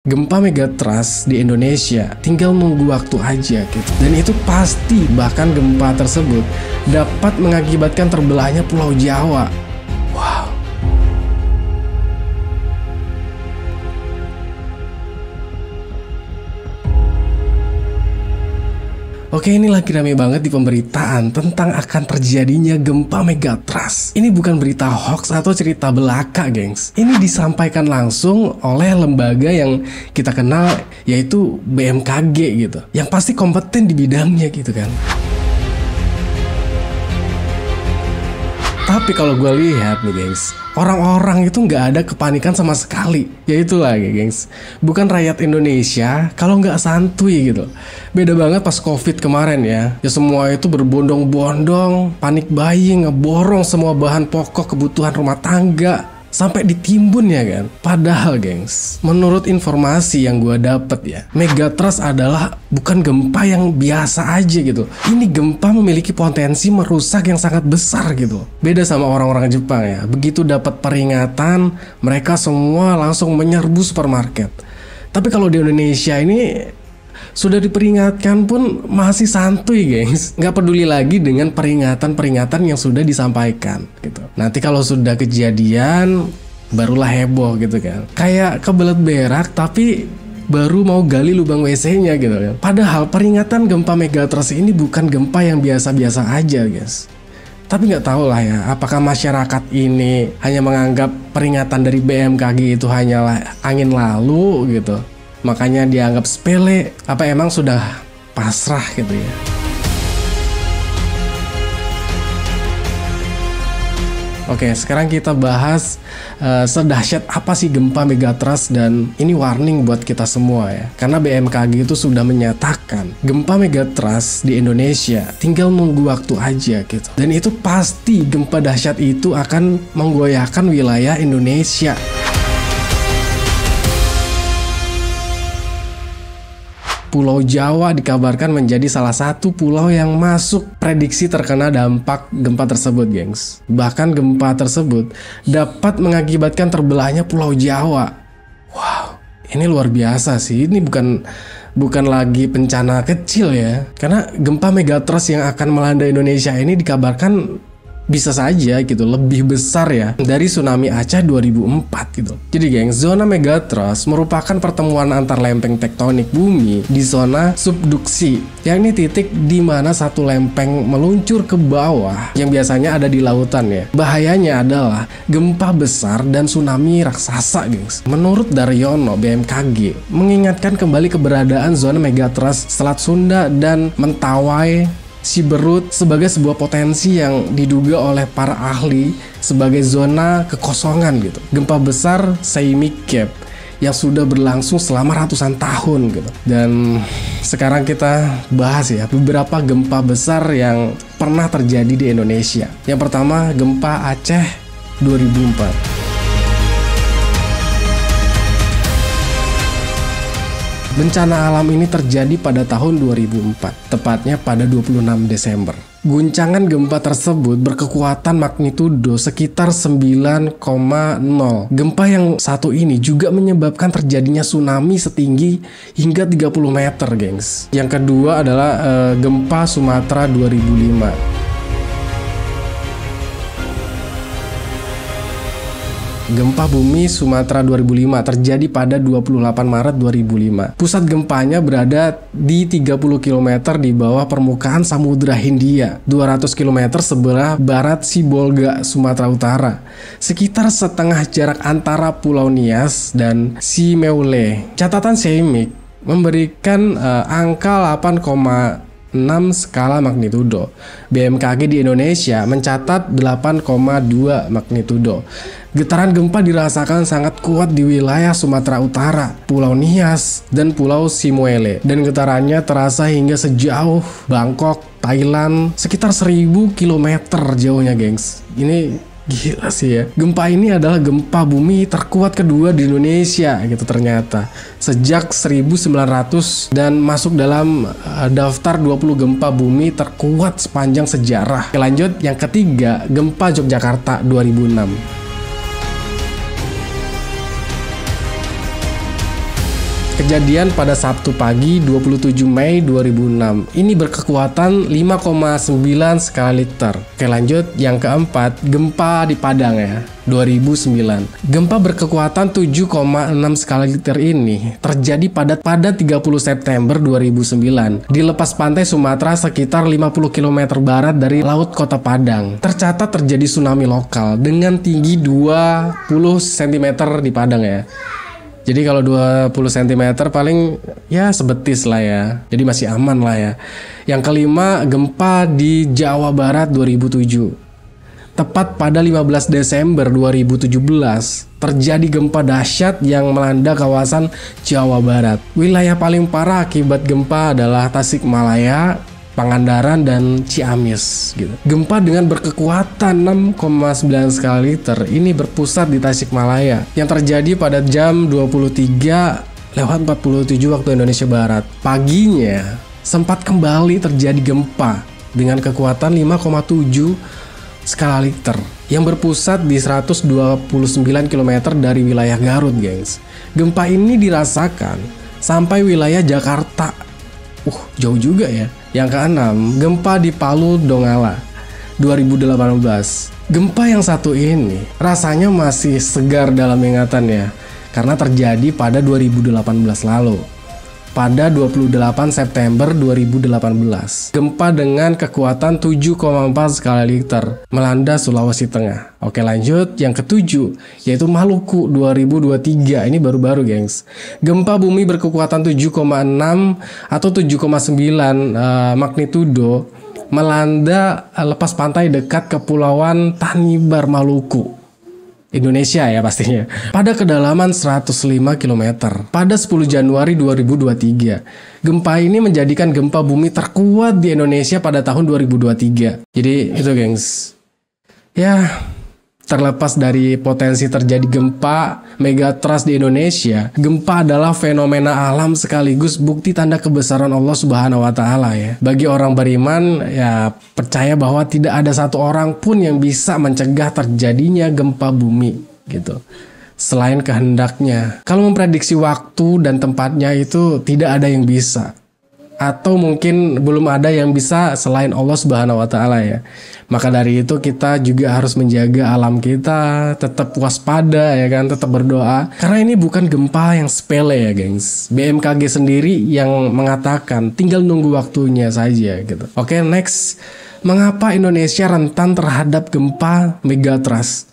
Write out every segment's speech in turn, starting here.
Gempa megatrust di Indonesia tinggal nunggu waktu aja gitu. Dan itu pasti bahkan gempa tersebut dapat mengakibatkan terbelahnya Pulau Jawa. Wow. Oke, ini lagi rame banget di pemberitaan tentang akan terjadinya gempa megatrust. Ini bukan berita hoax atau cerita belaka, gengs. Ini disampaikan langsung oleh lembaga yang kita kenal, yaitu BMKG gitu. Yang pasti kompeten di bidangnya gitu kan. Tapi kalau gue lihat nih gengs, orang-orang itu nggak ada kepanikan sama sekali. Ya itu lagi gengs, bukan rakyat Indonesia kalau nggak santuy gitu. Beda banget pas COVID kemarin ya. Ya semua itu berbondong-bondong, panik buying, ngeborong semua bahan pokok kebutuhan rumah tangga. Sampai ditimbun ya kan. Padahal gengs, menurut informasi yang gue dapet ya, megatrust adalah bukan gempa yang biasa aja gitu. Ini gempa memiliki potensi merusak yang sangat besar gitu. Beda sama orang-orang Jepang ya. Begitu dapat peringatan, mereka semua langsung menyerbu supermarket. Tapi kalau di Indonesia ini sudah diperingatkan pun masih santuy gengs. Nggak peduli lagi dengan peringatan-peringatan yang sudah disampaikan gitu. Nanti kalau sudah kejadian barulah heboh gitu kan. Kayak kebelet berak tapi baru mau gali lubang WC-nya gitu kan. Padahal peringatan gempa megatrust ini bukan gempa yang biasa-biasa aja guys. Tapi nggak tahu lah ya, apakah masyarakat ini hanya menganggap peringatan dari BMKG itu hanyalah angin lalu gitu, makanya dianggap sepele, apa emang sudah pasrah gitu ya. Oke, sekarang kita bahas sedahsyat apa sih gempa megatrust, dan ini warning buat kita semua ya. Karena BMKG itu sudah menyatakan gempa megatrust di Indonesia tinggal nunggu waktu aja gitu. Dan itu pasti gempa dahsyat itu akan menggoyahkan wilayah Indonesia. Pulau Jawa dikabarkan menjadi salah satu pulau yang masuk prediksi terkena dampak gempa tersebut, gengs. Bahkan gempa tersebut dapat mengakibatkan terbelahnya Pulau Jawa. Wow, ini luar biasa sih. Ini bukan lagi bencana kecil ya. Karena gempa megatrust yang akan melanda Indonesia ini dikabarkan bisa saja gitu lebih besar ya dari tsunami Aceh 2004 gitu. Jadi geng, zona megatrust merupakan pertemuan antar lempeng tektonik bumi di zona subduksi, yakni titik di mana satu lempeng meluncur ke bawah yang biasanya ada di lautan ya. Bahayanya adalah gempa besar dan tsunami raksasa, gengs. Menurut Daryono BMKG mengingatkan kembali keberadaan zona megatrust Selat Sunda dan Mentawai Siberut sebagai sebuah potensi yang diduga oleh para ahli sebagai zona kekosongan gitu. Gempa besar seismic gap yang sudah berlangsung selama ratusan tahun gitu. Dan sekarang kita bahas ya beberapa gempa besar yang pernah terjadi di Indonesia. Yang pertama, gempa Aceh 2004. Bencana alam ini terjadi pada tahun 2004, tepatnya pada 26 Desember. Guncangan gempa tersebut berkekuatan magnitudo sekitar 9,0. Gempa yang satu ini juga menyebabkan terjadinya tsunami setinggi hingga 30 meter, gengs. Yang kedua adalah gempa Sumatera 2005. Gempa bumi Sumatera 2005 terjadi pada 28 Maret 2005. Pusat gempanya berada di 30 km di bawah permukaan Samudra Hindia, 200 km sebelah barat Sibolga, Sumatera Utara. Sekitar setengah jarak antara Pulau Nias dan Simeulue. Catatan seismik memberikan angka 8,6 skala magnitudo. BMKG di Indonesia mencatat 8,2 magnitudo. Getaran gempa dirasakan sangat kuat di wilayah Sumatera Utara, Pulau Nias, dan Pulau Simeulue. Dan getarannya terasa hingga sejauh Bangkok, Thailand, sekitar 1000 km jauhnya, gengs. Ini gila sih ya. Gempa ini adalah gempa bumi terkuat kedua di Indonesia gitu ternyata. Sejak 1900 dan masuk dalam daftar 20 gempa bumi terkuat sepanjang sejarah. Lanjut, yang ketiga, gempa Yogyakarta 2006. Kejadian pada Sabtu pagi 27 Mei 2006. Ini berkekuatan 5,9 skala Richter. Oke, lanjut yang keempat, gempa di Padang ya, 2009. Gempa berkekuatan 7,6 skala Richter ini terjadi pada 30 September 2009 di lepas pantai Sumatera sekitar 50 km barat dari laut Kota Padang. Tercatat terjadi tsunami lokal dengan tinggi 20 cm di Padang ya. Jadi kalau 20 cm paling ya sebetis lah ya. Jadi masih aman lah ya. Yang kelima, gempa di Jawa Barat 2007. Tepat pada 15 Desember 2017, terjadi gempa dahsyat yang melanda kawasan Jawa Barat. Wilayah paling parah akibat gempa adalah Tasikmalaya, Pangandaran, dan Ciamis gitu. Gempa dengan berkekuatan 6,9 skala Richter ini berpusat di Tasikmalaya yang terjadi pada jam 23:47 waktu Indonesia Barat. Paginya sempat kembali terjadi gempa dengan kekuatan 5,7 skala Richter yang berpusat di 129 km dari wilayah Garut, gengs. Gempa ini dirasakan sampai wilayah Jakarta. Jauh juga ya. Yang keenam, gempa di Palu Donggala 2018. Gempa yang satu ini rasanya masih segar dalam ingatan ya, karena terjadi pada 2018 lalu. Pada 28 September 2018, gempa dengan kekuatan 7,4 skala Richter melanda Sulawesi Tengah. Oke, lanjut yang ketujuh, yaitu Maluku 2023. Ini baru-baru, gengs. Gempa bumi berkekuatan 7,6 atau 7,9 magnitudo melanda lepas pantai dekat Kepulauan Tanimbar, Maluku, Indonesia ya pastinya, pada kedalaman 105 km pada 10 Januari 2023. Gempa ini menjadikan gempa bumi terkuat di Indonesia pada tahun 2023. Jadi itu, gengs. Ya, terlepas dari potensi terjadi gempa megatrust di Indonesia, gempa adalah fenomena alam sekaligus bukti tanda kebesaran Allah Subhanahu wa taala ya. Bagi orang beriman ya percaya bahwa tidak ada satu orang pun yang bisa mencegah terjadinya gempa bumi gitu, selain kehendaknya. Kalau memprediksi waktu dan tempatnya itu tidak ada yang bisa, atau mungkin belum ada yang bisa selain Allah Subhanahu wa taala ya. Maka dari itu kita juga harus menjaga alam kita, tetap waspada ya kan, tetap berdoa. Karena ini bukan gempa yang sepele ya, gengs. BMKG sendiri yang mengatakan tinggal nunggu waktunya saja gitu. Oke, next. Mengapa Indonesia rentan terhadap gempa megatrust?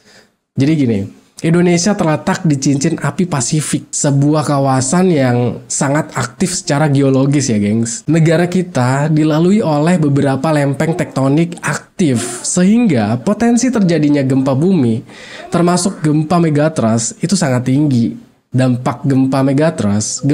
Jadi gini, Indonesia terletak di cincin api Pasifik, sebuah kawasan yang sangat aktif secara geologis ya, gengs. Negara kita dilalui oleh beberapa lempeng tektonik aktif, sehingga potensi terjadinya gempa bumi, termasuk gempa megatrust, itu sangat tinggi. Dampak gempa megatrust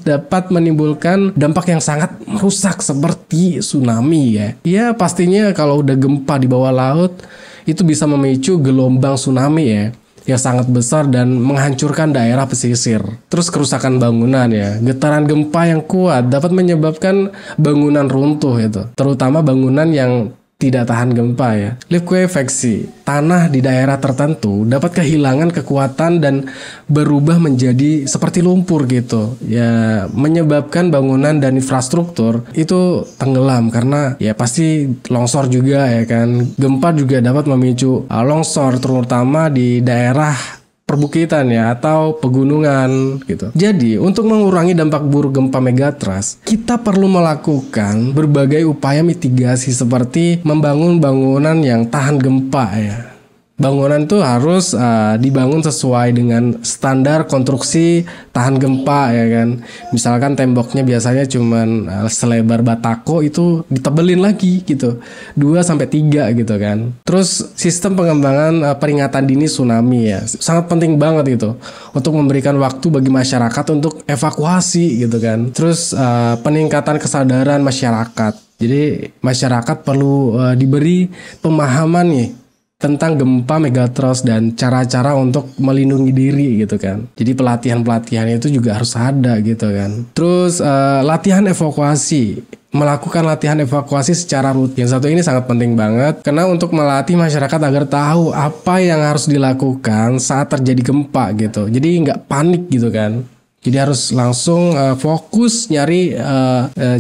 dapat menimbulkan dampak yang sangat merusak seperti tsunami ya. Ya pastinya kalau udah gempa di bawah laut, itu bisa memicu gelombang tsunami ya, yang sangat besar dan menghancurkan daerah pesisir. Terus kerusakan bangunan ya. Getaran gempa yang kuat dapat menyebabkan bangunan runtuh itu, terutama bangunan yang tidak tahan gempa ya. Likuifaksi tanah di daerah tertentu dapat kehilangan kekuatan dan berubah menjadi seperti lumpur gitu ya, menyebabkan bangunan dan infrastruktur itu tenggelam karena ya pasti longsor juga ya kan. Gempa juga dapat memicu longsor terutama di daerah perbukitan ya atau pegunungan gitu. Jadi untuk mengurangi dampak buruk gempa megatrust, kita perlu melakukan berbagai upaya mitigasi seperti membangun bangunan yang tahan gempa ya. Bangunan itu harus dibangun sesuai dengan standar konstruksi tahan gempa ya kan. Misalkan temboknya biasanya cuman selebar batako, itu ditebelin lagi gitu 2-3 gitu kan. Terus sistem pengembangan peringatan dini tsunami ya, sangat penting banget gitu untuk memberikan waktu bagi masyarakat untuk evakuasi gitu kan. Terus peningkatan kesadaran masyarakat. Jadi masyarakat perlu diberi pemahaman nih tentang gempa megatrust dan cara-cara untuk melindungi diri gitu kan. Jadi pelatihan-pelatihan itu juga harus ada gitu kan. Terus latihan evakuasi, melakukan latihan evakuasi secara rutin. Yang satu ini sangat penting banget karena untuk melatih masyarakat agar tahu apa yang harus dilakukan saat terjadi gempa gitu. Jadi nggak panik gitu kan. Jadi harus langsung fokus nyari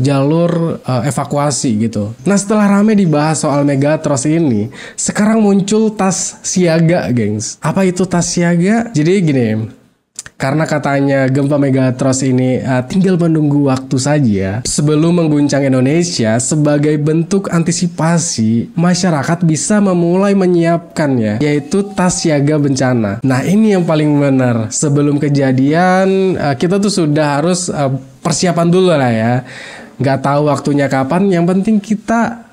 jalur evakuasi gitu. Nah setelah rame dibahas soal Megatros ini, sekarang muncul tas siaga, gengs. Apa itu tas siaga? Jadi gini, karena katanya gempa Megatros ini tinggal menunggu waktu saja sebelum mengguncang Indonesia, sebagai bentuk antisipasi masyarakat bisa memulai menyiapkannya, yaitu tas siaga bencana. Nah ini yang paling benar. Sebelum kejadian kita tuh sudah harus persiapan dulu lah ya. Nggak tahu waktunya kapan, yang penting kita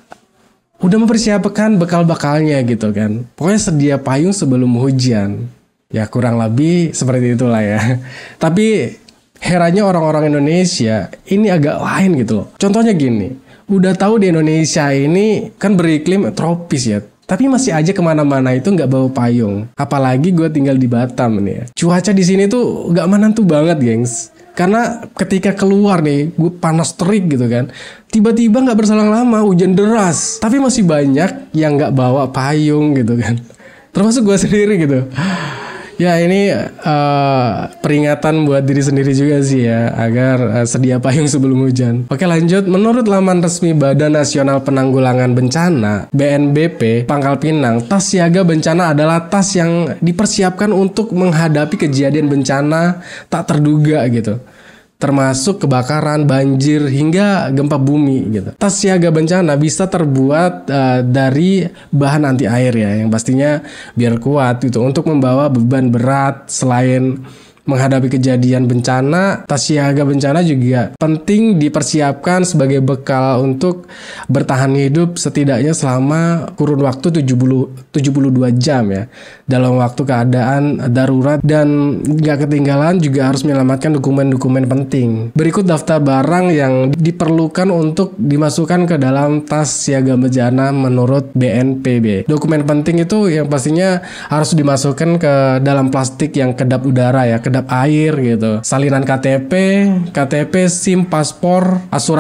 udah mempersiapkan bekal-bekalnya gitu kan. Pokoknya sedia payung sebelum hujan. Ya kurang lebih seperti itulah ya. Tapi herannya orang-orang Indonesia ini agak lain gitu loh. Contohnya gini, udah tahu di Indonesia ini kan beriklim tropis ya, tapi masih aja kemana-mana itu nggak bawa payung. Apalagi gue tinggal di Batam nih ya. Cuaca di sini tuh nggak menentu banget, gengs. Karena ketika keluar nih, gue panas terik gitu kan. Tiba-tiba nggak berselang lama hujan deras, tapi masih banyak yang nggak bawa payung gitu kan. Termasuk gue sendiri gitu. Ya ini peringatan buat diri sendiri juga sih ya, agar sedia payung sebelum hujan. Oke lanjut, menurut laman resmi Badan Nasional Penanggulangan Bencana BNBP Pangkal Pinang, tas siaga bencana adalah tas yang dipersiapkan untuk menghadapi kejadian bencana tak terduga gitu, termasuk kebakaran, banjir, hingga gempa bumi gitu. Tas siaga bencana bisa terbuat dari bahan anti air ya, yang pastinya biar kuat gitu untuk membawa beban berat. Selain menghadapi kejadian bencana, tas siaga bencana juga penting dipersiapkan sebagai bekal untuk bertahan hidup setidaknya selama kurun waktu 72 jam ya, dalam waktu keadaan darurat, dan gak ketinggalan juga harus menyelamatkan dokumen-dokumen penting. Berikut daftar barang yang diperlukan untuk dimasukkan ke dalam tas siaga bencana menurut BNPB. Dokumen penting itu yang pastinya harus dimasukkan ke dalam plastik yang kedap udara ya, kedap air gitu. Salinan KTP, SIM, paspor, asuransi